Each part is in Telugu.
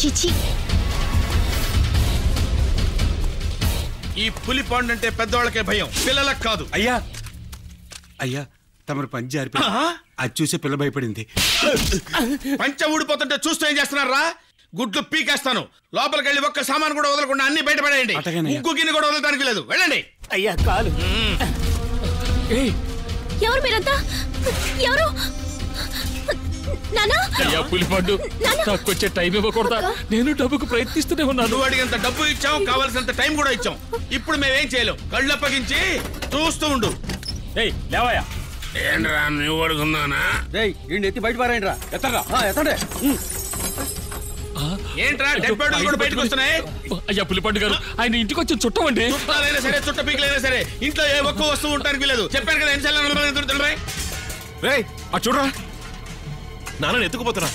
చిచి. ఈ పులి పాండ్ అంటే పెద్దవాళ్ళకే భయం, పిల్లలకు కాదు. అయ్యా అయ్యా తమరు పంచి జారిపోయి అది చూసి పిల్ల భయపడింది. పంచ ఊడిపోతుంటే చూస్తూ ఏం చేస్తున్నారా? గుడ్లు పీకేస్తాను. లోపలికి వెళ్ళి ఒక్క సామాన్ కూడా వదలకుండా అన్ని బయటపడేయండి. ముగ్గు గిన్నె కూడా వదలడానికి లేదు. వెళ్ళండి. అయ్యా కాలు. ఎవరు మీరంతా? ఎవరు? పులిపండు నాకొచ్చే టైం ఇవ్వకూడదా? నేను డబ్బుకు ప్రయత్నిస్తూనే ఉన్నాను. నువ్వు అడిగినంత డబ్బు ఇచ్చాం, కావాల్సినంత టైం కూడా ఇచ్చాం. ఇప్పుడు మేమేం చేయలేం. కళ్ళప్పగించి చూస్తూ ఉండు. లేవయ్యా. ఏంట్రా నువ్వు అడుగున్నానా? ఎత్తి బయట పారాయండి రా. ఎత్తండి. ఏంట్రా డెబ్బై కూడా బయటకు వస్తున్నాయి? అయ్యా పులిపండు గారు, ఆయన ఇంటికి వచ్చి చుట్టమండి. చుట్టాలైనా సరే, చుట్ట పీకలైనా సరే, ఇంట్లో ఏ ఒక్క వస్తువు ఉంటానికి లేదు. చెప్పాను కదా ఎన్నిసార్లు. చూడరా నాన్న ఎత్తుకుపోతున్నా.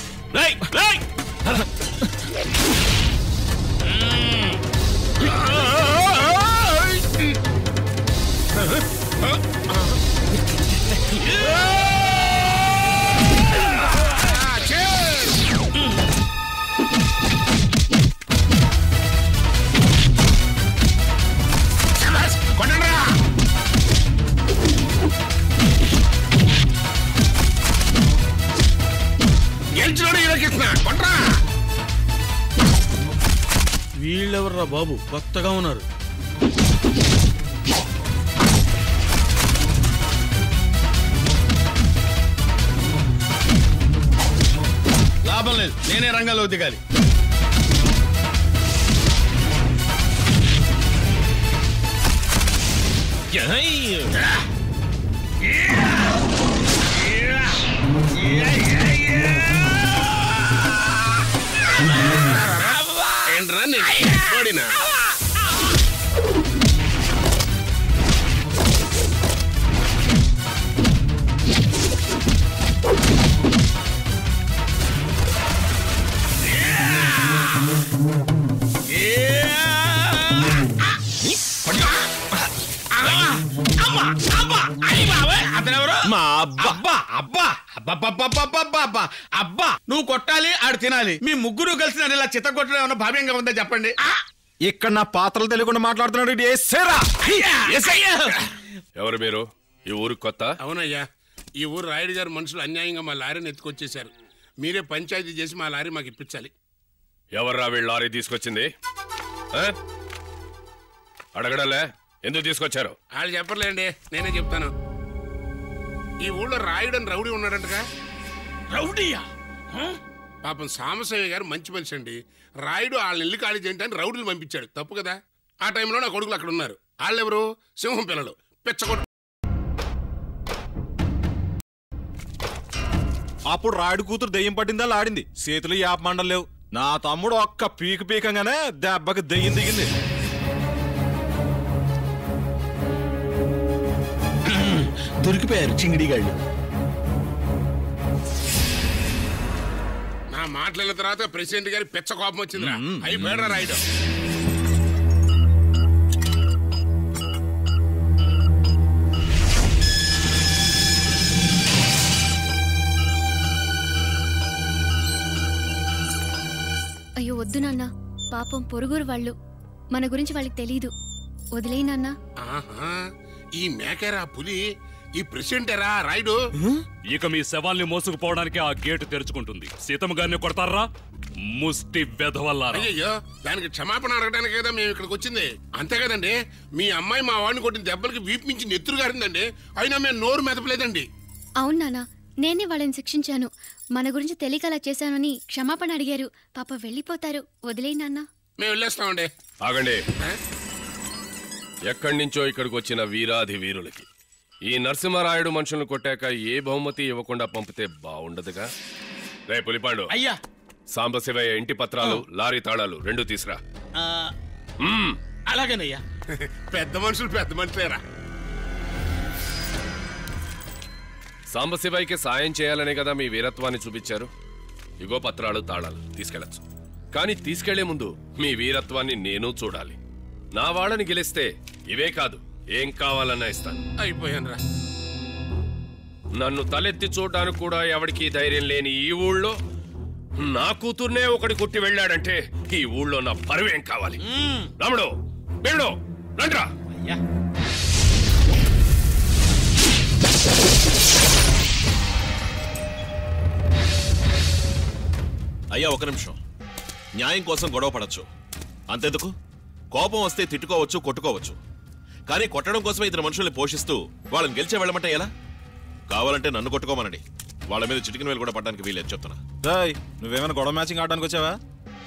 వీళ్ళెవర్రా బాబు, కొత్తగా ఉన్నారు. లాభం లేదు, నేనే రంగంలో దిగాలి. ఏంట్రా ఓడినా? అబ్బా నువ్వు కొట్టాలి, ఆడు తినాలి. మీ ముగ్గురు కలిసి నన్ను ఇలా చిత్త కొట్టడం ఏమన్నా భావ్యంగా ఉందా చెప్పండి. ఇక్కడ నా పాత్రలు తెలియకుండా మాట్లాడుతున్నాడు. ఎవరు మీరు? ఈ ఊరు కొత్త? అవునయ్యా, ఈ ఊరు రాయుడు గారు మనుషులు అన్యాయంగా మా లారీని ఎత్తుకొచ్చేశారు. మీరే పంచాయతీ చేసి మా లారీ మాకు ఇప్పించాలి. ఎవర్రా వీళ్ళు లారీ తీసుకొచ్చింది? అడగడలే, ఎందుకు తీసుకొచ్చారు? వాళ్ళు చెప్పర్లేండి, నేనే చెప్తాను. ఈ ఊళ్ళో రాయుడు అని రౌడీ ఉన్నాడంటగా. రౌడీయా? పాపం సాంబశివయ్య గారు మంచి మనిషి అండి. రాయుడు వాళ్ళని ఇల్లు ఖాళీ చేయండి అని రౌడీలు పంపించాడు. తప్పు కదా. ఆ టైంలో నా కొడుకులు అక్కడ ఉన్నారు. వాళ్ళెవరు? సింహం పిల్లలు, పెచ్చకొడు. అప్పుడు రాయుడు కూతురు దెయ్యం పట్టిందా లాడింది. చేతులు యాప మండలు లేవు. నా తమ్ముడు ఒక్క పీకంగానే దెబ్బకి దెయ్యం దిగింది. దొరికిపోయారు చింగిడిగాళ్ళు. నా మాట్లాడిన తర్వాత ప్రెసిడెంట్ గారి పెచ్చ కోపం వచ్చిందిరా. అయిపోయాడు రాయుడు. అయ్యో వద్దు నాన్న, పాపం పొరుగురు వాళ్ళు, మన గురించి వాళ్ళకి తెలీదు. వదిలేయి నాన్న. ఈ మేకేరా పులి, ఈ ప్రెసిడెంటేరా రాయుడు. ఇక మీ శవాల్ని మోసుకుపోవడానికి ఆ గేటు తెరుచుకుంటుంది. సీతమ్మ గారిని కొడతారా? ముష్టి వెధవల్లారా. అయ్యో, దానికి క్షమాపణ అడగడానికి కదా మేము ఇక్కడికి వచ్చింది. అంతే కదండి. మీ అమ్మాయి మా వాడిని కొట్టిన దెబ్బలకి వీపు మించి నెత్తురు గారిందండి. అయినా మేము నోరు మెదపలేదండి. అవును నాన్న, నేనే వాళ్ళని శిక్షించాను. మన గురించి తెలియక అలా చేశానని క్షమాపణ అడిగారు. పాప వెళ్ళిపోతారు. వదిలేయి నాన్న. మేము వెళ్ళేస్తామండి. ఆగండి. ఎక్కడి నుంచో ఇక్కడికి వచ్చిన వీరాధి వీరులకి ఈ నరసింహరాయుడు మనుషులను కొట్టాక ఏ బహుమతి ఇవ్వకుండా పంపితే బాగుండదుగా. రే పులిపాండు, అయ్యా సాంబశివయ్య ఇంటి పత్రాలు, లారీ తాళాలు రెండు తీసురా. అలాగేనయ్యా. పెద్ద మనుషులేరా. సాంబశివయ్యకి సాయం చేయాలనే కదా మీ వీరత్వాన్ని చూపించారు. ఇగో పత్రాలు, తాళాలు తీసుకెళ్లొచ్చు. కానీ తీసుకెళ్లే ముందు మీ వీరత్వాన్ని నేను చూడాలి. నా వాళ్ళని గెలిస్తే ఇవే కాదు, ఏం కావాలన్నా ఇస్తాను. అయిపోయానురా. నన్ను తలెత్తి చూడడానికి కూడా ఎవరికి ధైర్యం లేని ఈ ఊళ్ళో నా కూతుర్నే ఒకటి కొట్టి వెళ్ళాడంటే ఈ ఊళ్ళో నా పరువేం కావాలి? రాముడు, బేడు, రండ్రా. అయ్యా ఒక నిమిషం. న్యాయం కోసం గొడవ పడచ్చు, అంతెందుకు? కోపం వస్తే తిట్టుకోవచ్చు, కొట్టుకోవచ్చు. కానీ కొట్టడం కోసమే ఇద్దరు మనుషుల్ని పోషిస్తూ వాళ్ళని గెలిచే వెళ్ళమంటే ఎలా? కావాలంటే నన్ను కొట్టుకోమనండి, వాళ్ళ మీద చిటికిన వేలు కూడా పడడానికి వీలేదు చెప్తున్నా. నువ్వేమైనా గొడవ మ్యాచింగ్ ఆడడానికి వచ్చావా?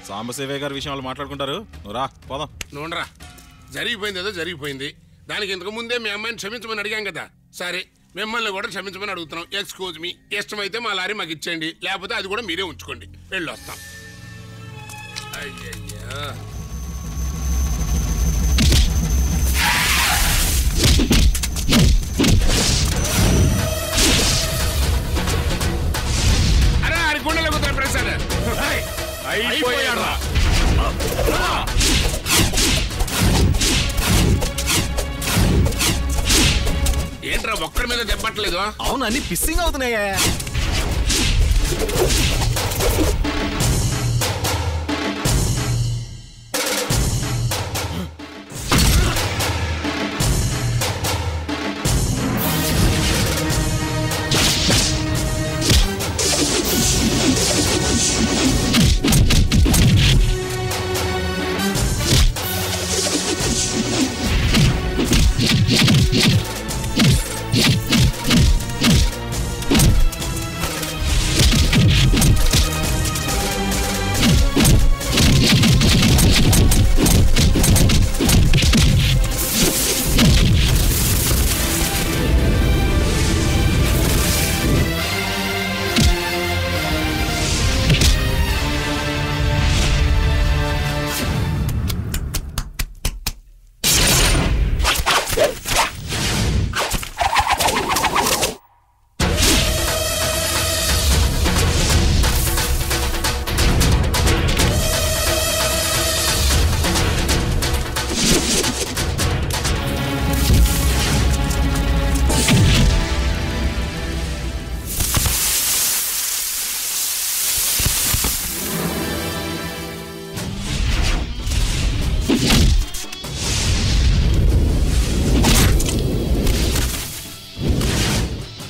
సాంబశివయ్య గారి విషయం వాళ్ళు మాట్లాడుకుంటారు, నువ్వు రా పోదాం. నూనరా, జరిగిపోయింది ఏదో జరిగిపోయింది. దానికి ఇంతకు ముందే మీ అమ్మాయిని క్షమించమని అడిగాం కదా. సరే, మిమ్మల్ని కూడా క్షమించమని అడుగుతున్నాం. ఎక్స్క్యూజ్ మీ, ఇష్టమైతే మా లారీ మాకు ఇచ్చేయండి, లేకపోతే అది కూడా మీరే ఉంచుకోండి. వెళ్ళొస్తాం. అయ్యయ్యా, అరే అది గుండెలో కుదర ప్రసాద్ అయిపోయాడు. ఏంట్రా ఒక్కడి మీద దెబ్బట్లేదు? అవును, అన్ని పిస్సింగ్ అవుతున్నాయా?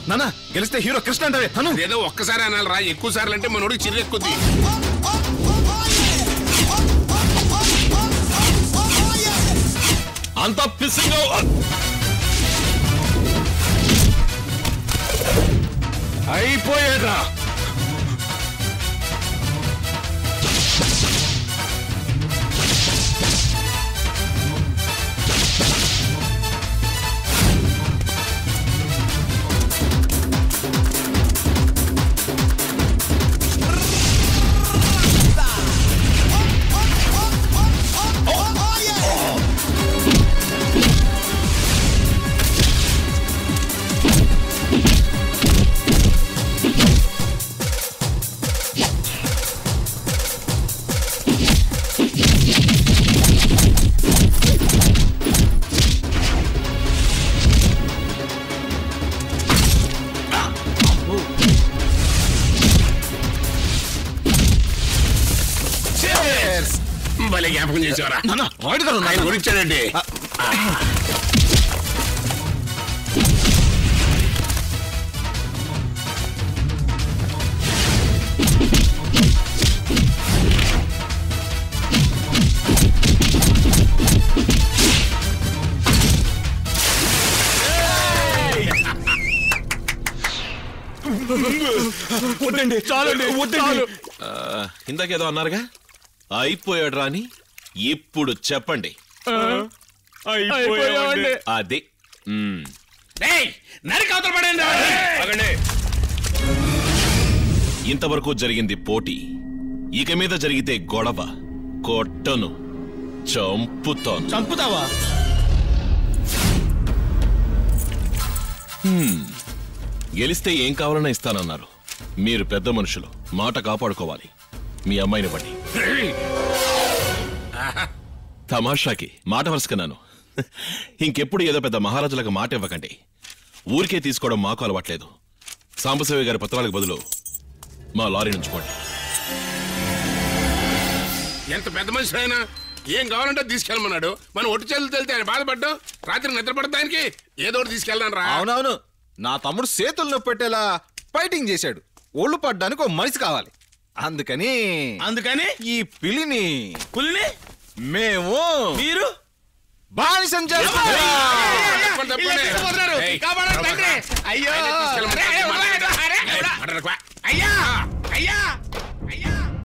నానా, గెలిస్తే హీరో కృష్ణ అంటే తను ఏదో ఒక్కసారి అనాలి రా, ఎక్కువ సార్లు అంటే మనోడికి చిరు ఎక్కుద్ది. అంత పిస్సింగ్ అయిపోయాడ్రా. భలే జ్ఞాపకం చేసేవారా? ఆయన గురించాడండి. వద్దండి, చాలండి, వద్దండి. ఇందాకేదో అన్నారుగా అయిపోయాడు రాని, ఇప్పుడు చెప్పండి. అది ఇంతవరకు జరిగింది పోటీ, ఇక మీద జరిగితే గొడవ. కొట్టను, చంపుతాను. చంపుతావా? గెలిస్తే ఏం కావాలన్నా ఇస్తానన్నారు. మీరు పెద్ద మనుషులు, మాట కాపాడుకోవాలి. మీ అమ్మాయిని బట్టి తమాషాకి మాట వరుసుకున్నాను. ఇంకెప్పుడు ఏదో పెద్ద మహారాజులకు మాట ఇవ్వకండి. ఊరికే తీసుకోవడం మాకు అలవాట్లేదు. సాంబశివయ్య గారి పత్రాలకు బదులు మా లారీ నుంచుకోండి. ఎంత పెద్ద మనిషి అయినా ఏం కావాలంటే తీసుకెళ్ళమన్నాడు. మనం ఒట్టి చేతులు వెళ్తే ఆయన బాధపడ్డాం. రాత్రి నిద్ర పడటానికి ఏదో ఒకటి తీసుకెళ్ళాను రా. అవునవును, నా తమ్ముడు చేతులు నొప్పి పెట్టేలా ఫైటింగ్ చేశాడు. ఒళ్ళు పడ్డానికి ఒక మనిషి కావాలి. అందుకని ఈ పులిని మేము మీరు బానిసం చేస్తాం. అయ్యో అయ్యా